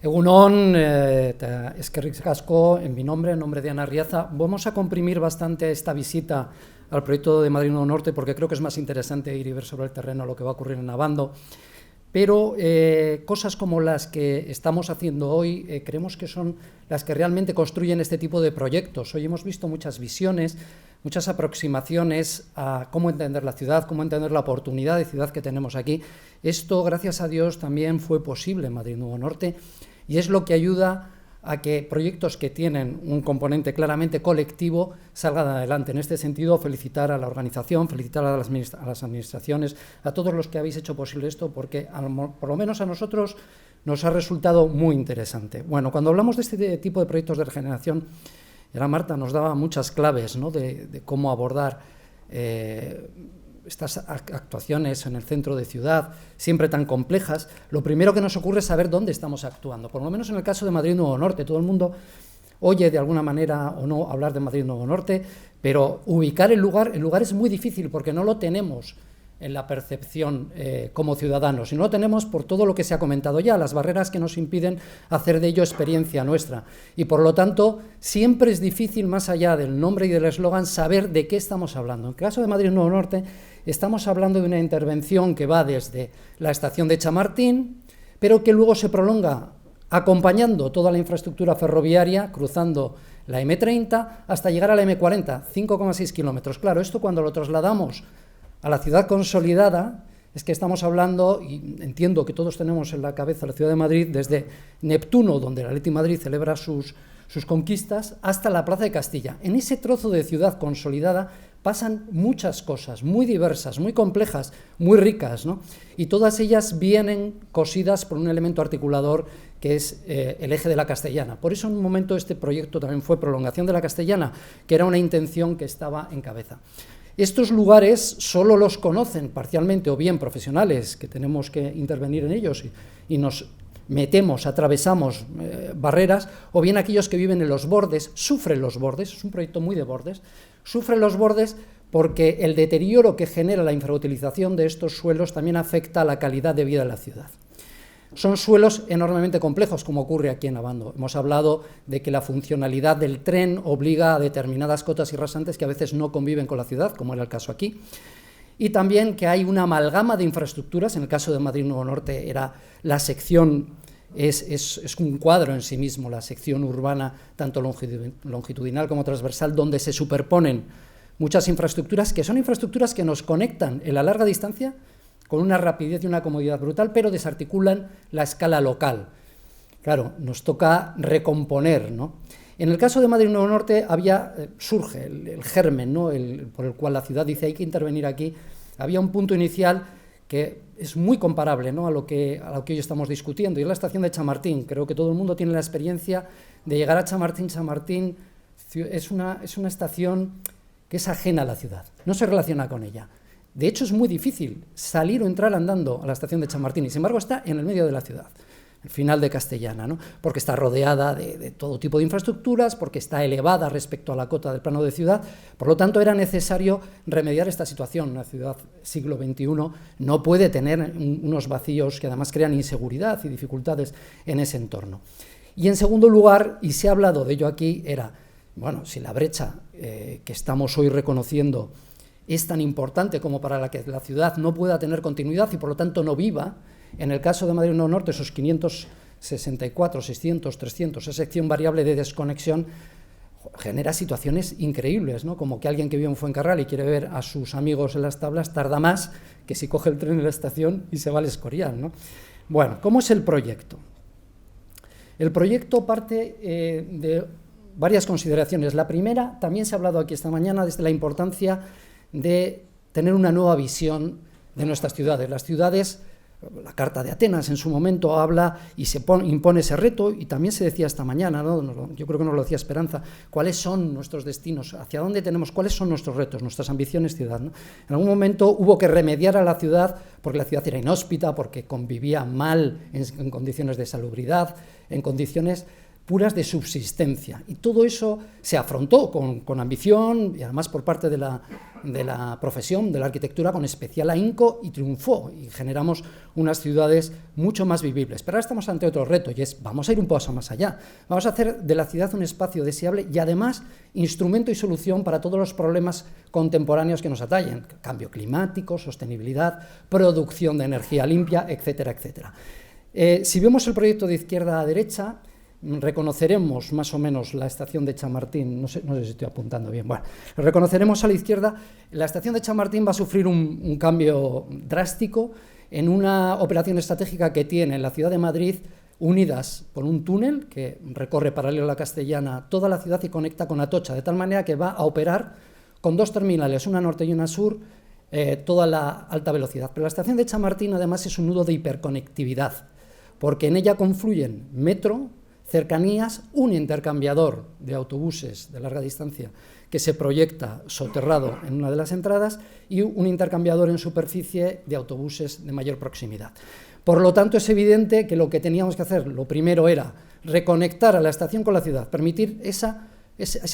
Egunon, eskerrik asko, en mi nombre, en nombre de Ana Riaza. Vamos a comprimir bastante esta visita al proyecto de Madrid Nuevo Norte porque creo que es más interesante ir y ver sobre el terreno lo que va a ocurrir en Abando. Pero cosas como las que estamos haciendo hoy creemos que son las que realmente construyen este tipo de proyectos. Hoy hemos visto muchas visiones, muchas aproximaciones a cómo entender la ciudad, cómo entender la oportunidad de ciudad que tenemos aquí. Esto, gracias a Dios, también fue posible en Madrid Nuevo Norte y es lo que ayuda a que proyectos que tienen un componente claramente colectivo salgan adelante. En este sentido, felicitar a la organización, felicitar a las administraciones, a todos los que habéis hecho posible esto, porque por lo menos a nosotros nos ha resultado muy interesante. Bueno, cuando hablamos de este tipo de proyectos de regeneración, Marta nos daba muchas claves, ¿no?, de cómo abordar estas actuaciones en el centro de ciudad, siempre tan complejas. Lo primero que nos ocurre es saber dónde estamos actuando. Por lo menos en el caso de Madrid Nuevo Norte, todo el mundo oye de alguna manera o no hablar de Madrid Nuevo Norte, pero ubicar el lugar es muy difícil porque no lo tenemos en la percepción como ciudadanos, y no lo tenemos por todo lo que se ha comentado ya, las barreras que nos impiden hacer de ello experiencia nuestra, y por lo tanto siempre es difícil, más allá del nombre y del eslogan, saber de qué estamos hablando. En el caso de Madrid Nuevo Norte estamos hablando de una intervención que va desde la estación de Chamartín, pero que luego se prolonga acompañando toda la infraestructura ferroviaria, cruzando la M30 hasta llegar a la M40, 5,6 kilómetros. Claro, esto cuando lo trasladamos a la ciudad consolidada, es que estamos hablando, y entiendo que todos tenemos en la cabeza la ciudad de Madrid, desde Neptuno, donde el Athletic Madrid celebra sus conquistas, hasta la Plaza de Castilla. En ese trozo de ciudad consolidada pasan muchas cosas, muy diversas, muy complejas, muy ricas, ¿no? Y todas ellas vienen cosidas por un elemento articulador que es el eje de la Castellana. Por eso en un momento este proyecto también fue prolongación de la Castellana, que era una intención que estaba en cabeza. Estos lugares solo los conocen parcialmente o bien profesionales, que tenemos que intervenir en ellos y nos metemos, atravesamos barreras, o bien aquellos que viven en los bordes, sufren los bordes, es un proyecto muy de bordes, sufren los bordes porque el deterioro que genera la infrautilización de estos suelos también afecta a la calidad de vida de la ciudad. Son suelos enormemente complejos, como ocurre aquí en Abando. Hemos hablado de que la funcionalidad del tren obliga a determinadas cotas y rasantes que a veces no conviven con la ciudad, como era el caso aquí. Y también que hay una amalgama de infraestructuras. En el caso de Madrid Nuevo Norte era la sección, es un cuadro en sí mismo, la sección urbana, tanto longitudinal como transversal, donde se superponen muchas infraestructuras, que son infraestructuras que nos conectan en la larga distancia con una rapidez y una comodidad brutal, pero desarticulan la escala local. Claro, nos toca recomponer, ¿no? En el caso de Madrid Nuevo Norte surge el germen, ¿no?, por el cual la ciudad dice hay que intervenir aquí. Había un punto inicial que es muy comparable, ¿no?, a lo que hoy estamos discutiendo, y es la estación de Chamartín. Creo que todo el mundo tiene la experiencia de llegar a Chamartín. Chamartín es una estación que es ajena a la ciudad, no se relaciona con ella. De hecho, es muy difícil salir o entrar andando a la estación de Chamartín, y sin embargo está en el medio de la ciudad, el final de Castellana, ¿no?, porque está rodeada de todo tipo de infraestructuras, porque está elevada respecto a la cota del plano de ciudad. Por lo tanto, era necesario remediar esta situación. Una ciudad siglo XXI no puede tener unos vacíos que además crean inseguridad y dificultades en ese entorno. Y en segundo lugar, y se ha hablado de ello aquí, bueno, si la brecha que estamos hoy reconociendo es tan importante como para que la ciudad no pueda tener continuidad y por lo tanto no viva, en el caso de Madrid Nuevo Norte, esos 564, 600, 300, esa sección variable de desconexión genera situaciones increíbles, ¿no?, como que alguien que vive en Fuencarral y quiere ver a sus amigos en las tablas tarda más que si coge el tren en la estación y se va al Escorial, ¿no? Bueno, ¿cómo es el proyecto? El proyecto parte de varias consideraciones. La primera, también se ha hablado aquí esta mañana, desde la importancia de tener una nueva visión de nuestras ciudades. Las ciudades, la Carta de Atenas en su momento habla y impone ese reto, y también se decía esta mañana, ¿no?, yo creo que nos lo decía Esperanza, cuáles son nuestros destinos, hacia dónde tenemos, cuáles son nuestros retos, nuestras ambiciones ciudad, ¿no? En algún momento hubo que remediar a la ciudad porque la ciudad era inhóspita, porque convivía mal en condiciones de salubridad, en condiciones puras de subsistencia. Y todo eso se afrontó con ambición y además por parte de la profesión, de la arquitectura, con especial ahínco, y triunfó, y generamos unas ciudades mucho más vivibles. Pero ahora estamos ante otro reto, y es, vamos a ir un paso más allá. Vamos a hacer de la ciudad un espacio deseable y además instrumento y solución para todos los problemas contemporáneos que nos atañen: cambio climático, sostenibilidad, producción de energía limpia, etcétera, etcétera. Si vemos el proyecto de izquierda a derecha, reconoceremos más o menos la estación de Chamartín, no sé si estoy apuntando bien, bueno, reconoceremos a la izquierda, la estación de Chamartín va a sufrir un cambio drástico en una operación estratégica que tiene en la ciudad de Madrid, unidas por un túnel que recorre paralelo a la Castellana toda la ciudad y conecta con Atocha, de tal manera que va a operar con dos terminales, una norte y una sur, toda la alta velocidad. Pero la estación de Chamartín además es un nudo de hiperconectividad, porque en ella confluyen metro, cercanías, un intercambiador de autobuses de larga distancia que se proyecta soterrado en una de las entradas y un intercambiador en superficie de autobuses de mayor proximidad. Por lo tanto, es evidente que lo que teníamos que hacer, lo primero era reconectar a la estación con la ciudad, permitir esa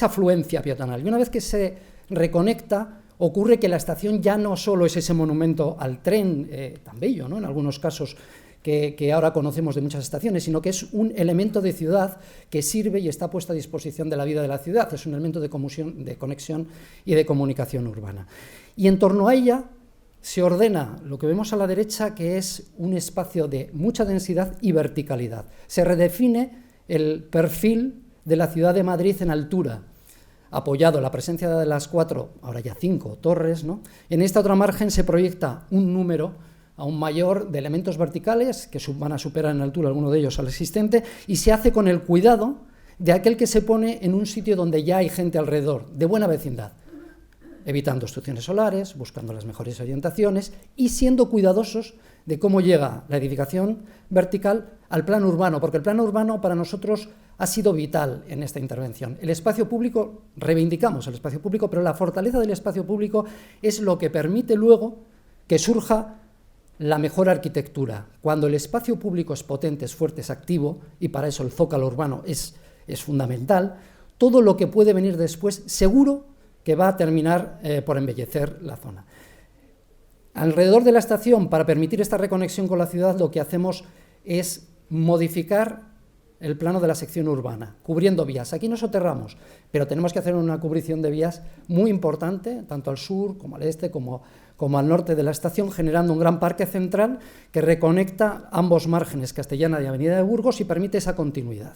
afluencia peatonal. Y una vez que se reconecta, ocurre que la estación ya no solo es ese monumento al tren tan bello, ¿no?, en algunos casos, que ahora conocemos de muchas estaciones, sino que es un elemento de ciudad que sirve y está puesto a disposición de la vida de la ciudad, es un elemento de conexión y de comunicación urbana. Y en torno a ella se ordena lo que vemos a la derecha, que es un espacio de mucha densidad y verticalidad. Se redefine el perfil de la ciudad de Madrid en altura, apoyado la presencia de las 4, ahora ya 5 torres, ¿no? En esta otra margen se proyecta un número aún mayor de elementos verticales, que van a superar en altura alguno de ellos al existente, y se hace con el cuidado de aquel que se pone en un sitio donde ya hay gente alrededor, de buena vecindad, evitando obstrucciones solares, buscando las mejores orientaciones y siendo cuidadosos de cómo llega la edificación vertical al plano urbano, porque el plano urbano para nosotros ha sido vital en esta intervención. El espacio público, reivindicamos el espacio público, pero la fortaleza del espacio público es lo que permite luego que surja la mejor arquitectura. Cuando el espacio público es potente, es fuerte, es activo, y para eso el zócalo urbano es fundamental, todo lo que puede venir después seguro que va a terminar por embellecer la zona. Alrededor de la estación, para permitir esta reconexión con la ciudad, lo que hacemos es modificar el plano de la sección urbana, cubriendo vías. Aquí no soterramos, pero tenemos que hacer una cubrición de vías muy importante, tanto al sur como al este, como al norte de la estación, generando un gran parque central que reconecta ambos márgenes, Castellana y Avenida de Burgos, y permite esa continuidad.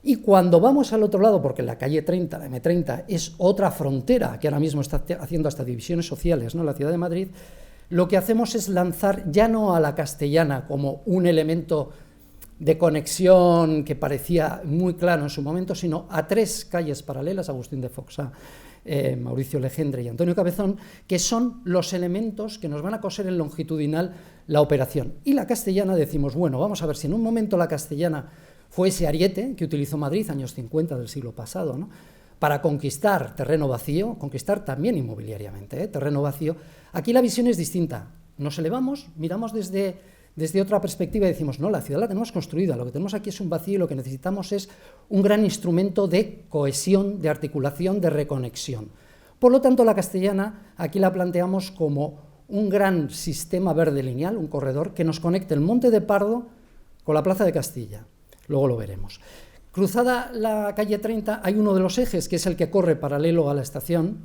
Y cuando vamos al otro lado, porque la calle 30, la M30, es otra frontera que ahora mismo está haciendo hasta divisiones sociales, ¿no?, la ciudad de Madrid, lo que hacemos es lanzar ya no a la Castellana como un elemento de conexión que parecía muy claro en su momento, sino a 3 calles paralelas, Agustín de Foxá, Mauricio Legendre y Antonio Cabezón, que son los elementos que nos van a coser en longitudinal la operación. Y la Castellana decimos, bueno, vamos a ver si en un momento la Castellana fue ese ariete que utilizó Madrid, años 50 del siglo pasado, ¿no?, para conquistar terreno vacío, conquistar también inmobiliariamente, terreno vacío. Aquí la visión es distinta. Nos elevamos, miramos desde otra perspectiva y decimos, no, la ciudad la tenemos construida, lo que tenemos aquí es un vacío y lo que necesitamos es un gran instrumento de cohesión, de articulación, de reconexión. Por lo tanto, la Castellana aquí la planteamos como un gran sistema verde lineal, un corredor que nos conecte el Monte de Pardo con la Plaza de Castilla. Luego lo veremos. Cruzada la calle 30 hay uno de los ejes, que es el que corre paralelo a la estación,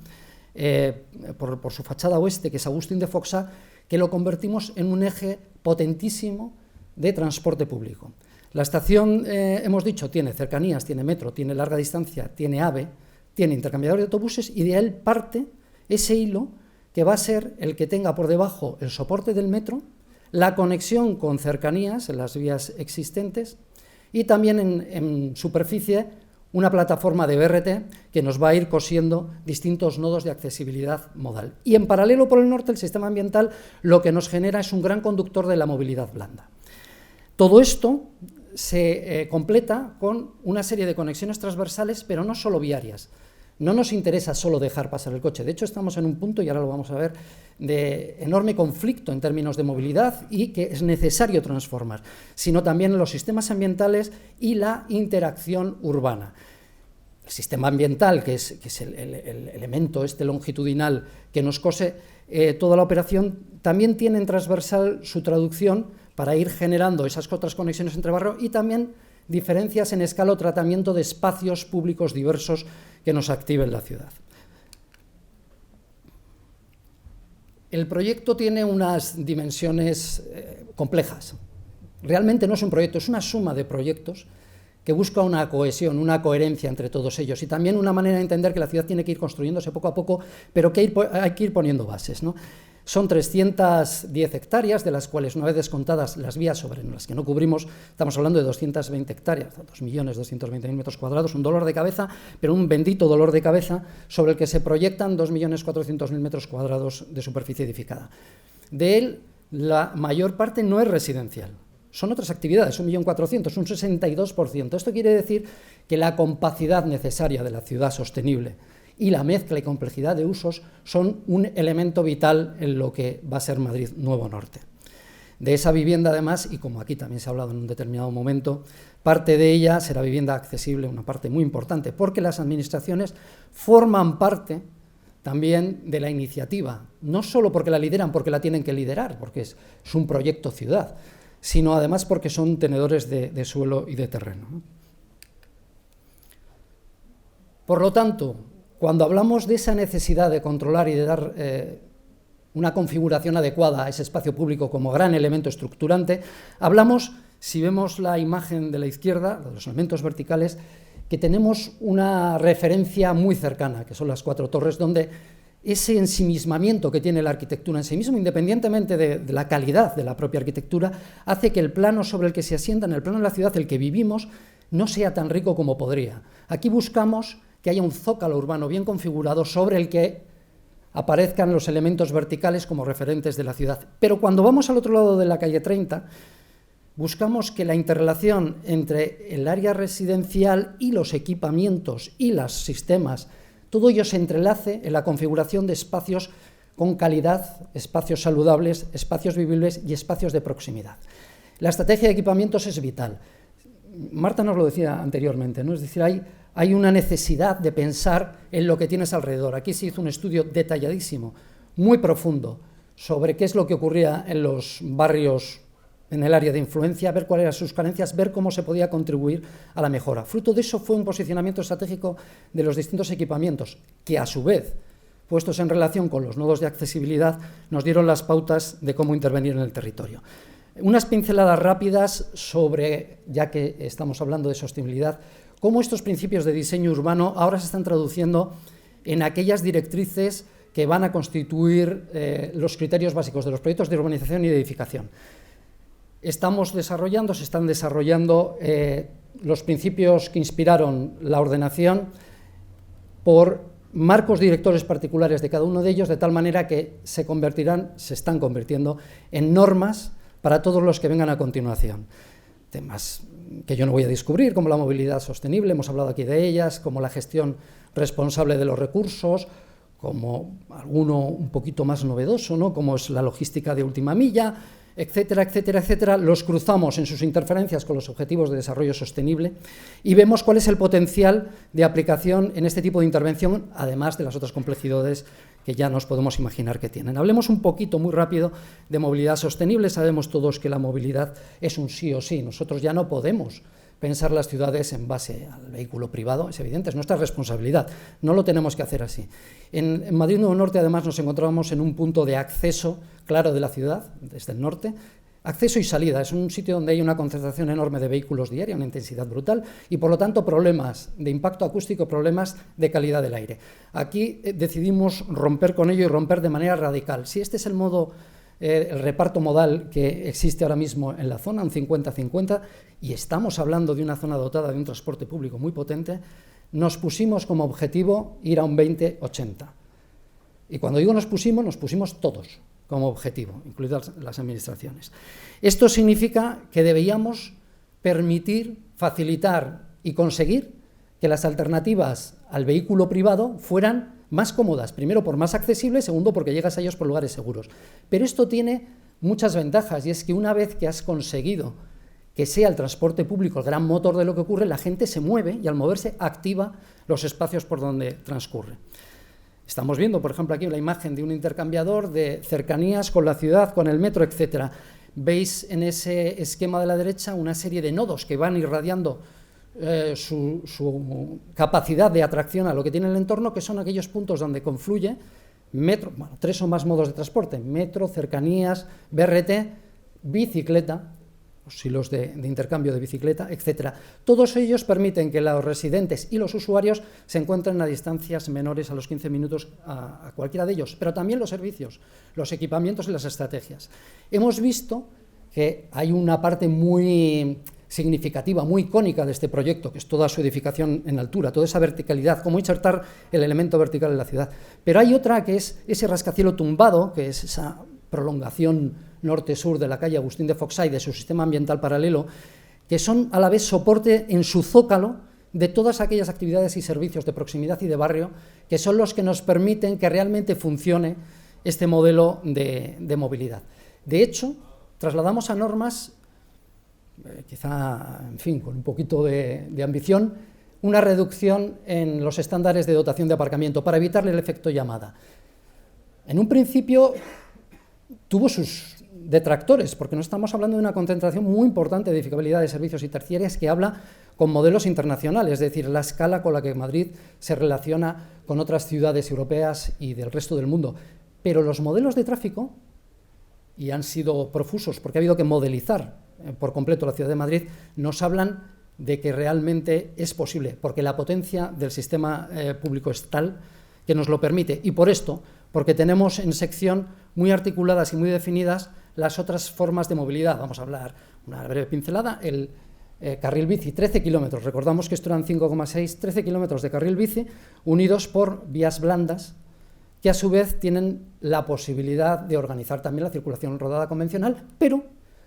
por su fachada oeste, que es Agustín de Foxá, que lo convertimos en un eje potentísimo de transporte público. La estación, hemos dicho, tiene cercanías, tiene metro, tiene larga distancia, tiene AVE, tiene intercambiador de autobuses, y de él parte ese hilo que va a ser el que tenga por debajo el soporte del metro, la conexión con cercanías en las vías existentes y también en superficie una plataforma de BRT que nos va a ir cosiendo distintos nodos de accesibilidad modal. Y en paralelo por el norte, el sistema ambiental lo que nos genera es un gran conductor de la movilidad blanda. Todo esto se completa con una serie de conexiones transversales, pero no solo viarias. No nos interesa solo dejar pasar el coche. De hecho, estamos en un punto, y ahora lo vamos a ver, de enorme conflicto en términos de movilidad y que es necesario transformar, sino también en los sistemas ambientales y la interacción urbana. El sistema ambiental, que es el elemento longitudinal que nos cose toda la operación, también tiene en transversal su traducción para ir generando esas otras conexiones entre barrios y también diferencias en escala o tratamiento de espacios públicos diversos que nos activen la ciudad. El proyecto tiene unas dimensiones complejas. Realmente no es un proyecto, es una suma de proyectos que busca una cohesión, una coherencia entre todos ellos y también una manera de entender que la ciudad tiene que ir construyéndose poco a poco, pero que hay que ir poniendo bases, ¿no? Son 310 hectáreas, de las cuales, una vez descontadas las vías sobre las que no cubrimos, estamos hablando de 220 hectáreas, 2.220.000 metros cuadrados, un dolor de cabeza, pero un bendito dolor de cabeza sobre el que se proyectan 2.400.000 metros cuadrados de superficie edificada. De él, la mayor parte no es residencial. Son otras actividades, 1.400.000, un 62%. Esto quiere decir que la compacidad necesaria de la ciudad sostenible y la mezcla y complejidad de usos son un elemento vital en lo que va a ser Madrid Nuevo Norte. De esa vivienda, además, y como aquí también se ha hablado en un determinado momento, parte de ella será vivienda accesible, una parte muy importante, porque las administraciones forman parte también de la iniciativa, no solo porque la lideran, porque la tienen que liderar, porque es un proyecto ciudad, sino además porque son tenedores de suelo y de terreno. Por lo tanto, cuando hablamos de esa necesidad de controlar y de dar una configuración adecuada a ese espacio público como gran elemento estructurante, hablamos, si vemos la imagen de la izquierda, los elementos verticales, que tenemos una referencia muy cercana, que son las 4 torres, donde ese ensimismamiento que tiene la arquitectura en sí mismo, independientemente de la calidad de la propia arquitectura, hace que el plano sobre el que se asienta, en el plano de la ciudad, el que vivimos, no sea tan rico como podría. Aquí buscamos que haya un zócalo urbano bien configurado sobre el que aparezcan los elementos verticales como referentes de la ciudad. Pero cuando vamos al otro lado de la calle 30, buscamos que la interrelación entre el área residencial y los equipamientos y los sistemas, todo ello se entrelace en la configuración de espacios con calidad, espacios saludables, espacios vivibles y espacios de proximidad. La estrategia de equipamientos es vital. Marta nos lo decía anteriormente, ¿no? Es decir, hay una necesidad de pensar en lo que tienes alrededor. Aquí se hizo un estudio detalladísimo, muy profundo, sobre qué es lo que ocurría en los barrios en el área de influencia, ver cuáles eran sus carencias, ver cómo se podía contribuir a la mejora. Fruto de eso fue un posicionamiento estratégico de los distintos equipamientos, que a su vez, puestos en relación con los nodos de accesibilidad, nos dieron las pautas de cómo intervenir en el territorio. Unas pinceladas rápidas sobre, ya que estamos hablando de sostenibilidad, cómo estos principios de diseño urbano ahora se están traduciendo en aquellas directrices que van a constituir los criterios básicos de los proyectos de urbanización y de edificación. Se están desarrollando los principios que inspiraron la ordenación por marcos directores particulares de cada uno de ellos, de tal manera que se están convirtiendo en normas para todos los que vengan a continuación. Temas que yo no voy a descubrir, como la movilidad sostenible, hemos hablado aquí de ellas, como la gestión responsable de los recursos, como alguno un poquito más novedoso, ¿no? Como es la logística de última milla, etcétera, etcétera, etcétera. Los cruzamos en sus interferencias con los objetivos de desarrollo sostenible y vemos cuál es el potencial de aplicación en este tipo de intervención, además de las otras complejidades que ya nos podemos imaginar que tienen. Hablemos un poquito, muy rápido, de movilidad sostenible. Sabemos todos que la movilidad es un sí o sí. Nosotros ya no podemos pensar las ciudades en base al vehículo privado, es evidente, es nuestra responsabilidad, no lo tenemos que hacer así. En Madrid Nuevo Norte, además, nos encontramos en un punto de acceso claro de la ciudad, desde el norte, acceso y salida, es un sitio donde hay una concentración enorme de vehículos diaria, una intensidad brutal, y por lo tanto problemas de impacto acústico, problemas de calidad del aire. Aquí decidimos romper con ello y romper de manera radical. Si este es el modo, el reparto modal que existe ahora mismo en la zona, un 50-50, y estamos hablando de una zona dotada de un transporte público muy potente, nos pusimos como objetivo ir a un 20-80. Y cuando digo nos pusimos todos como objetivo, incluidas las administraciones. Esto significa que debíamos permitir, facilitar y conseguir que las alternativas al vehículo privado fueran más cómodas, primero por más accesibles, segundo porque llegas a ellos por lugares seguros. Pero esto tiene muchas ventajas, y es que una vez que has conseguido que sea el transporte público el gran motor de lo que ocurre, la gente se mueve y al moverse activa los espacios por donde transcurre. Estamos viendo, por ejemplo, aquí la imagen de un intercambiador de cercanías con la ciudad, con el metro, etcétera. Veis en ese esquema de la derecha una serie de nodos que van irradiando su capacidad de atracción a lo que tiene el entorno, que son aquellos puntos donde confluye metro, bueno, 3 o más modos de transporte: metro, cercanías, BRT, bicicleta, los hilos de intercambio de bicicleta, etcétera. Todos ellos permiten que los residentes y los usuarios se encuentren a distancias menores a los 15 minutos a cualquiera de ellos, pero también los servicios, los equipamientos y las estrategias. Hemos visto que hay una parte muy significativa, muy icónica de este proyecto, que es toda su edificación en altura, toda esa verticalidad, cómo insertar el elemento vertical en la ciudad. Pero hay otra que es ese rascacielos tumbado, que es esa prolongación norte-sur de la calle Agustín de Foxá y de su sistema ambiental paralelo, que son a la vez soporte en su zócalo de todas aquellas actividades y servicios de proximidad y de barrio, que son los que nos permiten que realmente funcione este modelo de movilidad. De hecho, trasladamos a normas, quizá, en fin, con un poquito de ambición, una reducción en los estándares de dotación de aparcamiento para evitarle el efecto llamada. En un principio tuvo sus detractores, porque no estamos hablando de una concentración muy importante de edificabilidad de servicios y terciarias que habla con modelos internacionales, es decir, la escala con la que Madrid se relaciona con otras ciudades europeas y del resto del mundo. Pero los modelos de tráfico, y han sido profusos porque ha habido que modelizar por completo la ciudad de Madrid, nos hablan de que realmente es posible, porque la potencia del sistema público es tal que nos lo permite, y por esto, porque tenemos en sección muy articuladas y muy definidas las otras formas de movilidad. Vamos a hablar una breve pincelada. El carril bici, 13 kilómetros, recordamos que esto eran 5,6, 13 kilómetros de carril bici unidos por vías blandas, que a su vez tienen la posibilidad de organizar también la circulación rodada convencional, pero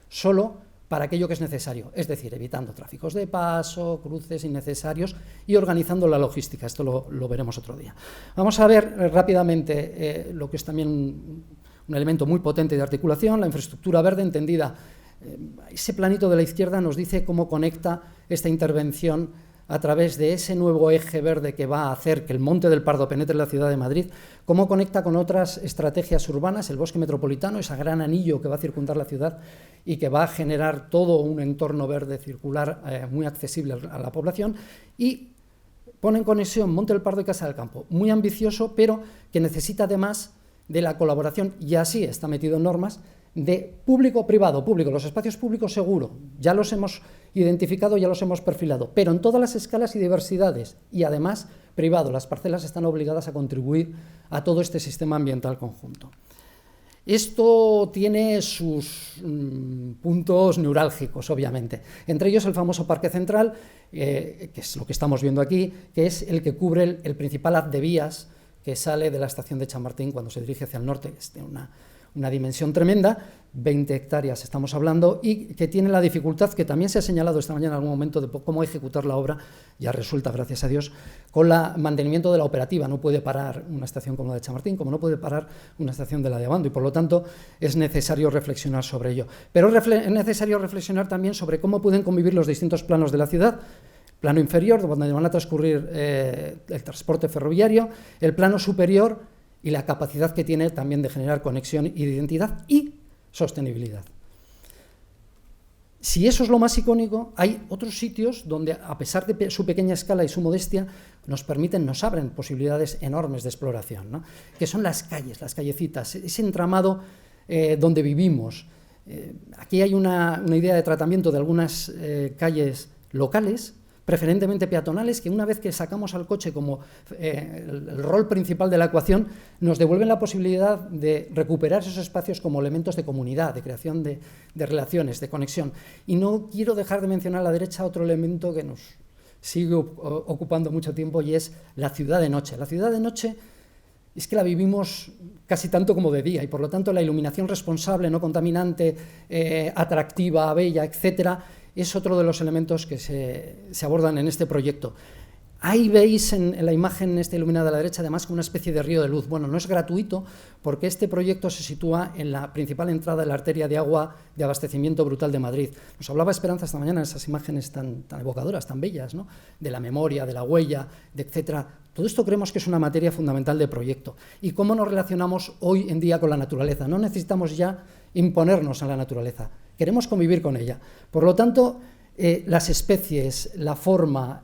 solo para aquello que es necesario, es decir, evitando tráficos de paso, cruces innecesarios y organizando la logística. Esto lo veremos otro día. Vamos a ver rápidamente lo que es también un elemento muy potente de articulación, la infraestructura verde entendida. Ese planito de la izquierda nos dice cómo conecta esta intervención a través de ese nuevo eje verde que va a hacer que el Monte del Pardo penetre en la ciudad de Madrid, cómo conecta con otras estrategias urbanas, el bosque metropolitano, ese gran anillo que va a circundar la ciudad y que va a generar todo un entorno verde circular muy accesible a la población, y pone en conexión Monte del Pardo y Casa del Campo, muy ambicioso, pero que necesita además de la colaboración, y así está metido en normas, de público-privado, público, los espacios públicos seguro, ya los hemos identificado, ya los hemos perfilado, pero en todas las escalas y diversidades, y además privado, las parcelas están obligadas a contribuir a todo este sistema ambiental conjunto. Esto tiene sus puntos neurálgicos, obviamente, entre ellos el famoso Parque Central, que es lo que estamos viendo aquí, que es el que cubre el principal haz de vías que sale de la estación de Chamartín cuando se dirige hacia el norte. Es de una dimensión tremenda, 20 hectáreas estamos hablando, y que tiene la dificultad que también se ha señalado esta mañana en algún momento de cómo ejecutar la obra, ya resulta, gracias a Dios, con el mantenimiento de la operativa. No puede parar una estación como la de Chamartín, como no puede parar una estación de la de Abando, y por lo tanto es necesario reflexionar sobre ello. Pero es necesario reflexionar también sobre cómo pueden convivir los distintos planos de la ciudad. Plano inferior, donde van a transcurrir el transporte ferroviario, el plano superior y la capacidad que tiene también de generar conexión y de identidad y sostenibilidad. Si eso es lo más icónico, hay otros sitios donde, a pesar de su pequeña escala y su modestia, nos abren posibilidades enormes de exploración, ¿no? Que son las calles, las callecitas, ese entramado donde vivimos. Aquí hay una idea de tratamiento de algunas calles locales, preferentemente peatonales, que una vez que sacamos al coche como el rol principal de la ecuación, nos devuelven la posibilidad de recuperar esos espacios como elementos de comunidad, de creación de relaciones, de conexión. Y no quiero dejar de mencionar a la derecha otro elemento que nos sigue ocupando mucho tiempo, y es la ciudad de noche. La ciudad de noche es que la vivimos casi tanto como de día, y por lo tanto la iluminación responsable, no contaminante, atractiva, bella, etcétera, es otro de los elementos que se abordan en este proyecto. Ahí veis en la imagen esta iluminada a la derecha, además, como una especie de río de luz. Bueno, no es gratuito porque este proyecto se sitúa en la principal entrada de la arteria de agua de abastecimiento brutal de Madrid. Nos hablaba Esperanza esta mañana en esas imágenes tan evocadoras, tan bellas, ¿no? De la memoria, de la huella, etcétera. Todo esto creemos que es una materia fundamental de proyecto. ¿Y cómo nos relacionamos hoy en día con la naturaleza? No necesitamos ya imponernos a la naturaleza, queremos convivir con ella. Por lo tanto, las especies, la forma,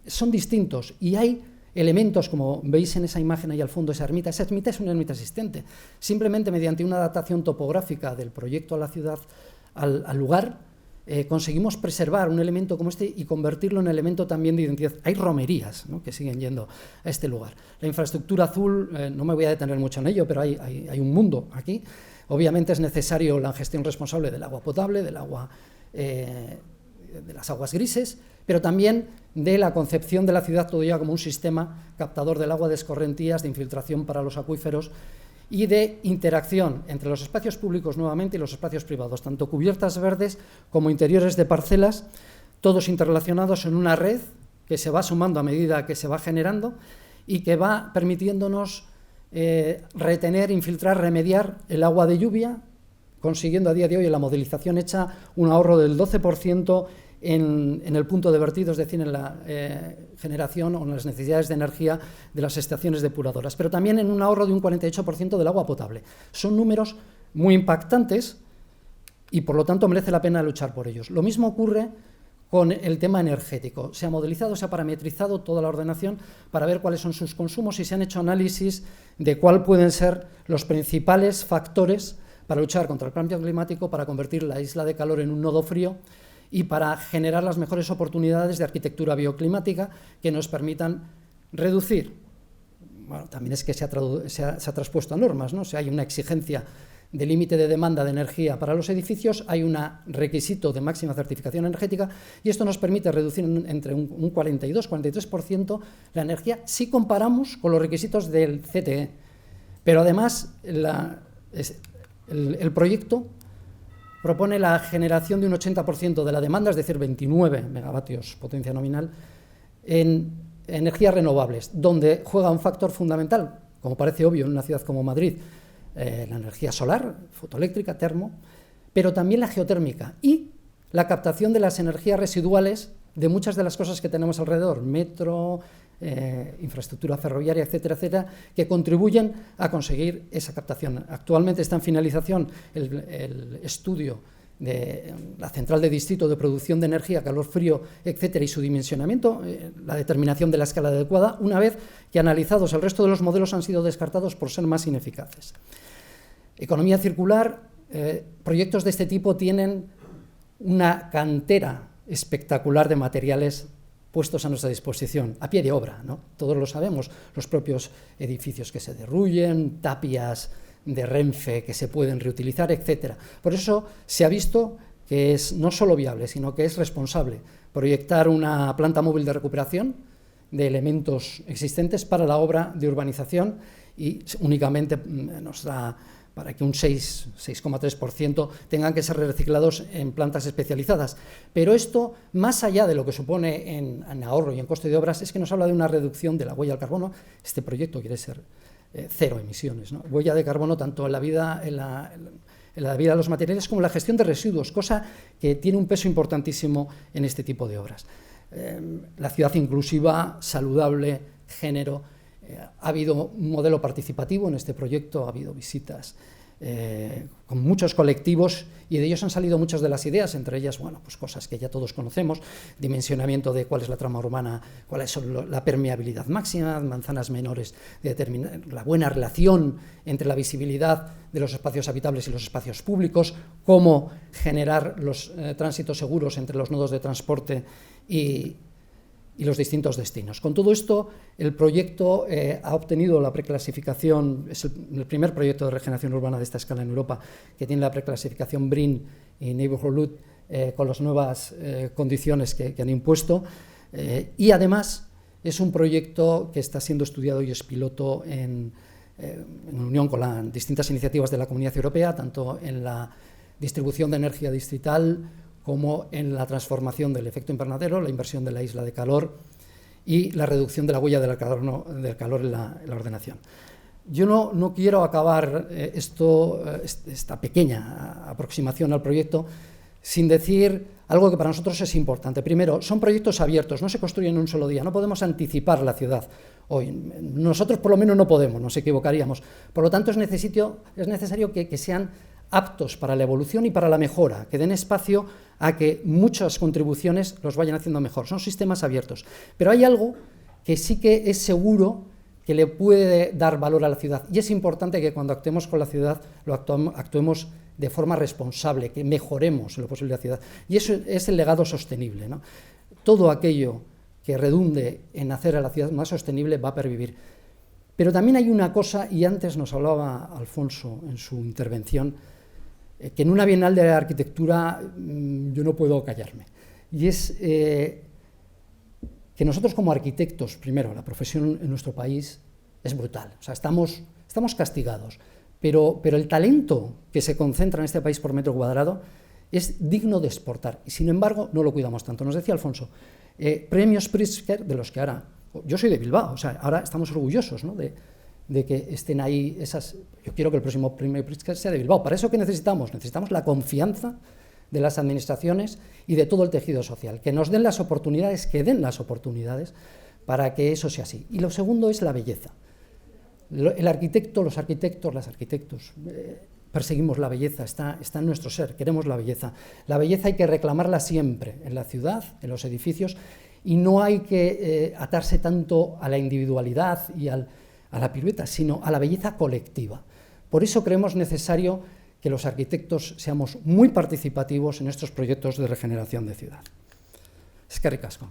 son distintos y hay elementos, como veis en esa imagen ahí al fondo, esa ermita es una ermita existente. Simplemente mediante una adaptación topográfica del proyecto a la ciudad, al lugar, conseguimos preservar un elemento como este y convertirlo en elemento también de identidad. Hay romerías, ¿no?, que siguen yendo a este lugar. La infraestructura azul, no me voy a detener mucho en ello, pero hay un mundo aquí. Obviamente es necesario la gestión responsable del agua potable, del agua, de las aguas grises, pero también de la concepción de la ciudad todavía como un sistema captador del agua de escorrentías, de infiltración para los acuíferos y de interacción entre los espacios públicos nuevamente y los espacios privados, tanto cubiertas verdes como interiores de parcelas, todos interrelacionados en una red que se va sumando a medida que se va generando y que va permitiéndonos retener, infiltrar, remediar el agua de lluvia, consiguiendo a día de hoy en la modelización hecha un ahorro del 12% en el punto de vertido, es decir, en la generación o en las necesidades de energía de las estaciones depuradoras, pero también en un ahorro de un 48% del agua potable. Son números muy impactantes y, por lo tanto, merece la pena luchar por ellos. Lo mismo ocurre con el tema energético. Se ha modelizado, se ha parametrizado toda la ordenación para ver cuáles son sus consumos y se han hecho análisis de cuáles pueden ser los principales factores para luchar contra el cambio climático, para convertir la isla de calor en un nodo frío y para generar las mejores oportunidades de arquitectura bioclimática que nos permitan reducir. Bueno, también es que se ha traspuesto a normas, ¿no? O sea, hay una exigencia de límite de demanda de energía para los edificios, hay un requisito de máxima certificación energética y esto nos permite reducir entre un 42-43% la energía si comparamos con los requisitos del CTE. Pero además el proyecto propone la generación de un 80% de la demanda, es decir, 29 megavatios potencia nominal, en energías renovables, donde juega un factor fundamental, como parece obvio en una ciudad como Madrid, la energía solar, fotoeléctrica, termo, pero también la geotérmica y la captación de las energías residuales de muchas de las cosas que tenemos alrededor, metro, infraestructura ferroviaria, etcétera, etcétera, que contribuyen a conseguir esa captación. Actualmente está en finalización el estudio de la central de distrito de producción de energía, calor, frío, etcétera, y su dimensionamiento, la determinación de la escala adecuada, una vez que analizados el resto de los modelos han sido descartados por ser más ineficaces. Economía circular, proyectos de este tipo tienen una cantera espectacular de materiales puestos a nuestra disposición, a pie de obra, ¿no? Todos lo sabemos, los propios edificios que se derruyen, tapias de Renfe que se pueden reutilizar, etcétera. Por eso se ha visto que es no solo viable, sino que es responsable proyectar una planta móvil de recuperación de elementos existentes para la obra de urbanización y únicamente nos da para que un 6,3% tengan que ser reciclados en plantas especializadas. Pero esto, más allá de lo que supone en ahorro y en coste de obras, es que nos habla de una reducción de la huella del carbono. Este proyecto quiere ser cero emisiones, ¿no? Huella de carbono tanto en la vida de los materiales como en la gestión de residuos, cosa que tiene un peso importantísimo en este tipo de obras. La ciudad inclusiva, saludable, género. Ha habido un modelo participativo en este proyecto, ha habido visitas con muchos colectivos y de ellos han salido muchas de las ideas, entre ellas, bueno, pues cosas que ya todos conocemos, dimensionamiento de cuál es la trama urbana, cuál es la permeabilidad máxima, manzanas menores, la buena relación entre la visibilidad de los espacios habitables y los espacios públicos, cómo generar los tránsitos seguros entre los nodos de transporte y los distintos destinos. Con todo esto, el proyecto ha obtenido la preclasificación, es el primer proyecto de regeneración urbana de esta escala en Europa que tiene la preclasificación BREEAM y Neighborhood con las nuevas condiciones que han impuesto y además es un proyecto que está siendo estudiado y es piloto en unión con las distintas iniciativas de la Comunidad Europea, tanto en la distribución de energía distrital como en la transformación del efecto invernadero, la inversión de la isla de calor y la reducción de la huella del calor en la ordenación. Yo no quiero acabar esta pequeña aproximación al proyecto sin decir algo que para nosotros es importante. Primero, son proyectos abiertos, no se construyen en un solo día, no podemos anticipar la ciudad hoy. Nosotros por lo menos no podemos, nos equivocaríamos. Por lo tanto, es necesario que sean aptos para la evolución y para la mejora, que den espacio a que muchas contribuciones los vayan haciendo mejor. Son sistemas abiertos. Pero hay algo que sí que es seguro que le puede dar valor a la ciudad. Y es importante que cuando actuemos con la ciudad lo actuemos de forma responsable, que mejoremos en lo posible la ciudad. Y eso es el legado sostenible, ¿no? Todo aquello que redunde en hacer a la ciudad más sostenible va a pervivir. Pero también hay una cosa, y antes nos hablaba Alfonso en su intervención, que en una Bienal de Arquitectura yo no puedo callarme. Y es que nosotros como arquitectos, primero, la profesión en nuestro país es brutal. O sea, estamos castigados. Pero el talento que se concentra en este país por metro cuadrado es digno de exportar. Y sin embargo, no lo cuidamos tanto. Nos decía Alfonso, premios Pritzker, de los que ahora... Yo soy de Bilbao, o sea, ahora estamos orgullosos, ¿no?, de que estén ahí esas... Yo quiero que el próximo premio Pritzker sea de Bilbao. ¿Para eso qué necesitamos? Necesitamos la confianza de las administraciones y de todo el tejido social, que nos den las oportunidades, para que eso sea así. Y lo segundo es la belleza. El arquitecto, los arquitectos, las arquitectos, perseguimos la belleza, está en nuestro ser, queremos la belleza. La belleza hay que reclamarla siempre, en la ciudad, en los edificios, y no hay que atarse tanto a la individualidad y a la pirueta, sino a la belleza colectiva. Por eso creemos necesario que los arquitectos seamos muy participativos en estos proyectos de regeneración de ciudad. Eskerrik asko.